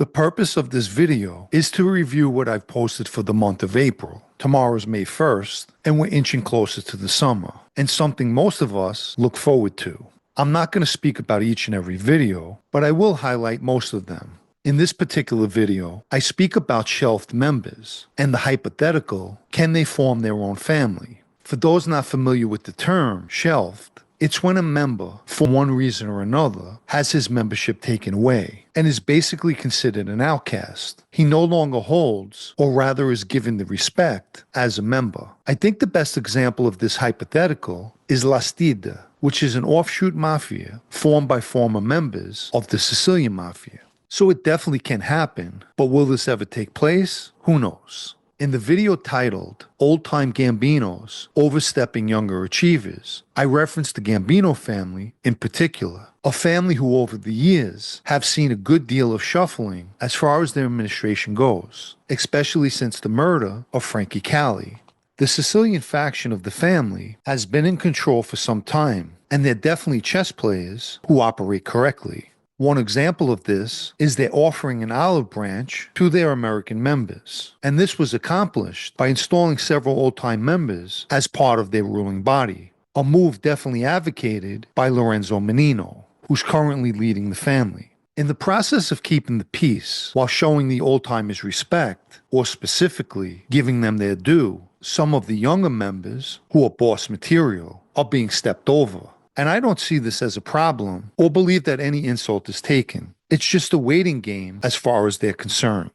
The purpose of this video is to review what I've posted for the month of April. Tomorrow's May 1st, and we're inching closer to the summer, and something most of us look forward to. I'm not going to speak about each and every video, but I will highlight most of them. In this particular video, I speak about shelved members, and the hypothetical, can they form their own family? For those not familiar with the term shelved, it's when a member, for one reason or another, has his membership taken away and is basically considered an outcast. He no longer holds, or rather is given the respect, as a member. I think the best example of this hypothetical is La Stida, which is an offshoot mafia formed by former members of the Sicilian Mafia. So it definitely can happen, but will this ever take place? Who knows? In the video titled Old-Time Gambinos Overstepping Younger Achievers, I referenced the Gambino family in particular, a family who over the years have seen a good deal of shuffling as far as their administration goes, especially since the murder of Frankie Calli. The Sicilian faction of the family has been in control for some time, and they're definitely chess players who operate correctly. One example of this is their offering an olive branch to their American members, and this was accomplished by installing several old-time members as part of their ruling body, a move definitely advocated by Lorenzo Menino, who's currently leading the family. In the process of keeping the peace while showing the old-timers respect, or specifically giving them their due, some of the younger members, who are boss material, are being stepped over. And I don't see this as a problem or believe that any insult is taken. It's just a waiting game as far as they're concerned.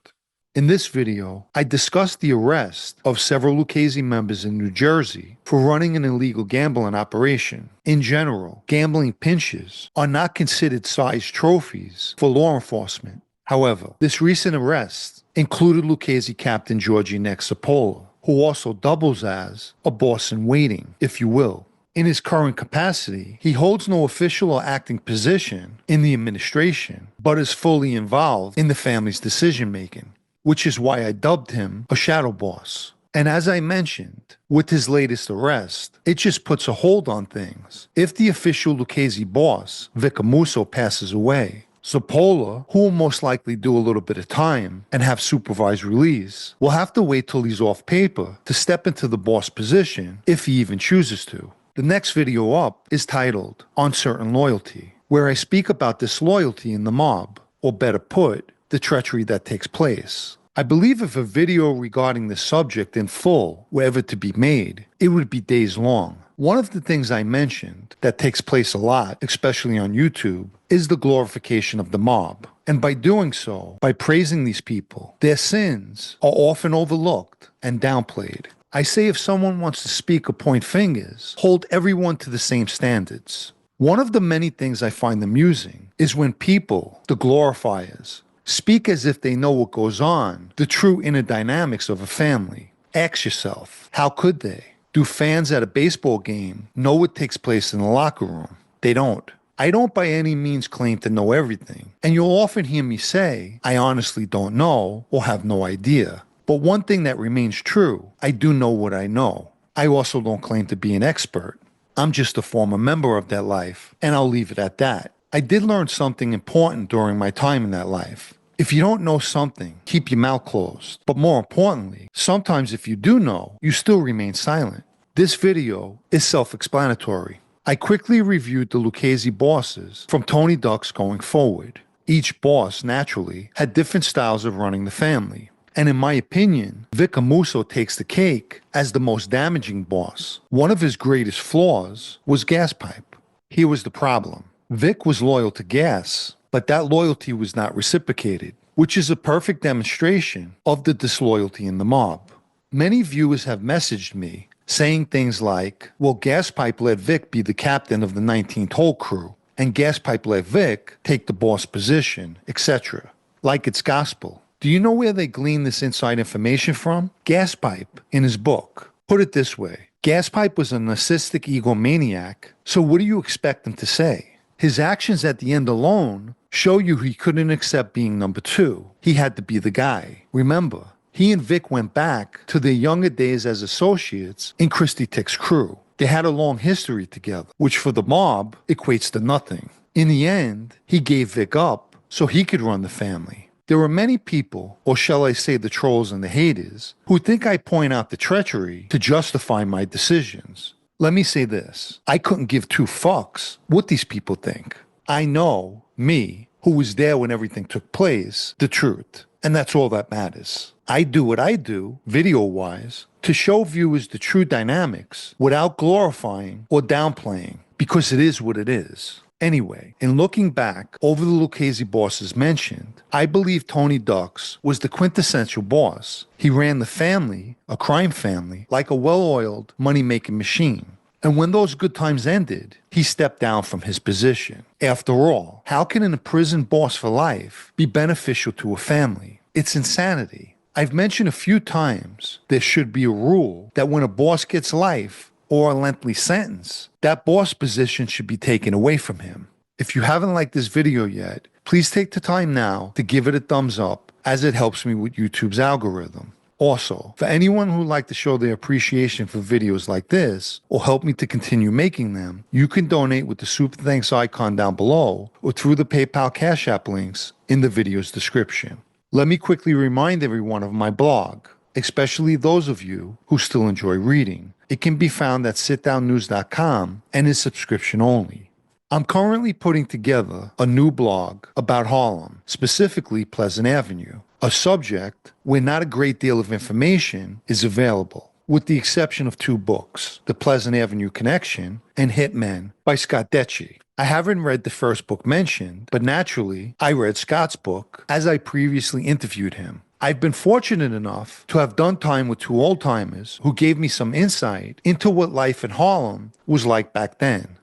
In this video, I discussed the arrest of several Lucchese members in New Jersey for running an illegal gambling operation. In general, gambling pinches are not considered sized trophies for law enforcement. However, this recent arrest included Lucchese Captain Georgie Nexapola, who also doubles as a boss in waiting, if you will. In his current capacity, he holds no official or acting position in the administration, but is fully involved in the family's decision-making, which is why I dubbed him a shadow boss. And as I mentioned, with his latest arrest, it just puts a hold on things. If the official Lucchese boss, Vic Amuso, passes away, Zapola, who will most likely do a little bit of time and have supervised release, will have to wait till he's off paper to step into the boss position if he even chooses to. The next video up is titled Uncertain Loyalty, where I speak about disloyalty in the mob, or better put, the treachery that takes place. I believe if a video regarding this subject in full were ever to be made, it would be days long. One of the things I mentioned that takes place a lot, especially on YouTube, is the glorification of the mob. And by doing so, by praising these people, their sins are often overlooked and downplayed. I say if someone wants to speak or point fingers, hold everyone to the same standards. One of the many things I find amusing is when people, the glorifiers, speak as if they know what goes on, the true inner dynamics of a family. Ask yourself, how could they? Do fans at a baseball game know what takes place in the locker room? They don't. I don't by any means claim to know everything, and you'll often hear me say, I honestly don't know or have no idea. But one thing that remains true, I do know what I know. I also don't claim to be an expert. I'm just a former member of that life, and I'll leave it at that. I did learn something important during my time in that life. If you don't know something, keep your mouth closed. But more importantly, sometimes if you do know, you still remain silent. This video is self-explanatory. I quickly reviewed the Lucchese bosses from Tony Duck's going forward. Each boss, naturally, had different styles of running the family. And in my opinion, Vic Amuso takes the cake as the most damaging boss. One of his greatest flaws was gas pipe. Here was the problem. Vic was loyal to gas, but that loyalty was not reciprocated, which is a perfect demonstration of the disloyalty in the mob. Many viewers have messaged me saying things like, well, gas pipe let Vic be the captain of the 19th hole crew, and gas pipe let Vic take the boss position, etc. Like it's gospel. Do you know where they glean this inside information from? Gaspipe, in his book, put it this way. Gaspipe was a narcissistic egomaniac, so what do you expect him to say? His actions at the end alone show you he couldn't accept being number two. He had to be the guy. Remember, he and Vic went back to their younger days as associates in Christy Tick's crew. They had a long history together, which for the mob equates to nothing. In the end, he gave Vic up so he could run the family. There are many people, or shall I say the trolls and the haters, who think I point out the treachery to justify my decisions. Let me say this. I couldn't give two fucks what these people think. I know, me, who was there when everything took place, the truth. And that's all that matters. I do what I do, video-wise, to show viewers the true dynamics without glorifying or downplaying, because it is what it is. Anyway, in looking back over the Lucchese bosses mentioned, I believe Tony Ducks was the quintessential boss. He ran the family, a crime family, like a well-oiled money-making machine. And when those good times ended, he stepped down from his position. After all, how can an imprisoned boss for life be beneficial to a family? It's insanity. I've mentioned a few times there should be a rule that when a boss gets life, or a lengthy sentence, that boss position should be taken away from him. If you haven't liked this video yet, please take the time now to give it a thumbs up, as it helps me with YouTube's algorithm. Also, for anyone who would like to show their appreciation for videos like this, or help me to continue making them, you can donate with the super thanks icon down below, or through the PayPal Cash App links in the video's description. Let me quickly remind everyone of my blog, especially those of you who still enjoy reading. It can be found at sitdownnews.com and is subscription only. I'm currently putting together a new blog about Harlem, specifically Pleasant Avenue, a subject where not a great deal of information is available, with the exception of two books, The Pleasant Avenue Connection and Hitmen by Scott Detchi. I haven't read the first book mentioned, but naturally, I read Scott's book as I previously interviewed him. I've been fortunate enough to have done time with two old-timers who gave me some insight into what life in Harlem was like back then.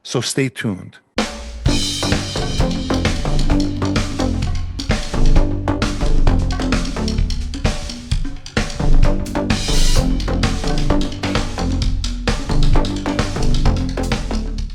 So stay tuned.